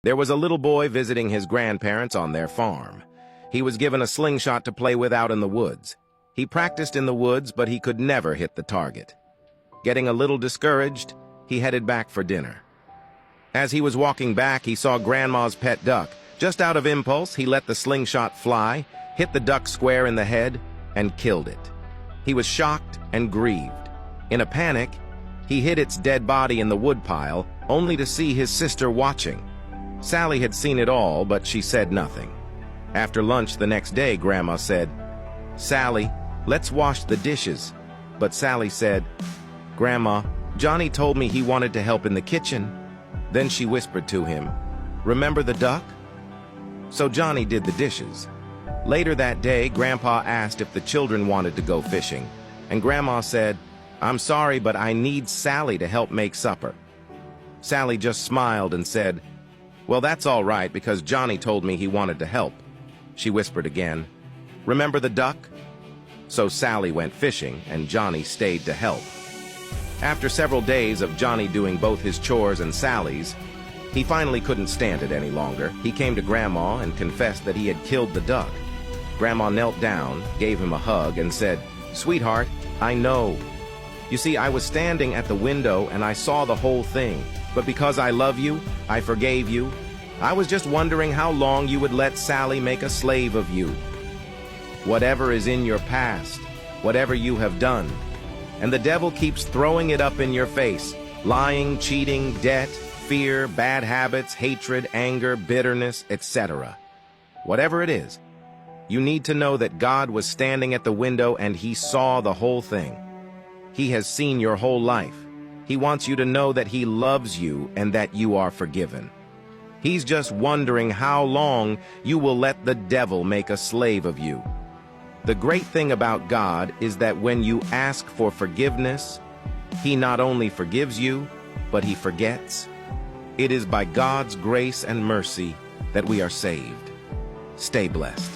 There was a little boy visiting his grandparents on their farm. He was given a slingshot to play with out in the woods. He practiced in the woods, but he could never hit the target. Getting a little discouraged, he headed back for dinner. As he was walking back, he saw Grandma's pet duck. Just out of impulse, he let the slingshot fly, hit the duck square in the head, and killed it. He was shocked and grieved. In a panic, he hid its dead body in the woodpile, only to see his sister watching. Sally had seen it all, but she said nothing. After lunch the next day, Grandma said, "Sally, let's wash the dishes." But Sally said, "Grandma, Johnny told me he wanted to help in the kitchen." Then she whispered to him, "Remember the duck?" So Johnny did the dishes. Later that day, Grandpa asked if the children wanted to go fishing, and Grandma said, "I'm sorry, but I need Sally to help make supper." Sally just smiled and said, "Well, that's all right, because Johnny told me he wanted to help." She whispered again, "Remember the duck?" So Sally went fishing, and Johnny stayed to help. After several days of Johnny doing both his chores and Sally's, he finally couldn't stand it any longer. He came to Grandma and confessed that he had killed the duck. Grandma knelt down, gave him a hug, and said, "Sweetheart, I know. You see, I was standing at the window and I saw the whole thing. But because I love you, I forgave you. I was just wondering how long you would let Sally make a slave of you. Whatever is in your past, whatever you have done, and the devil keeps throwing it up in your face, lying, cheating, debt, fear, bad habits, hatred, anger, bitterness, etc. Whatever it is, you need to know that God was standing at the window and he saw the whole thing. He has seen your whole life. He wants you to know that he loves you and that you are forgiven. He's just wondering how long you will let the devil make a slave of you. The great thing about God is that when you ask for forgiveness, he not only forgives you, but he forgets. It is by God's grace and mercy that we are saved. Stay blessed.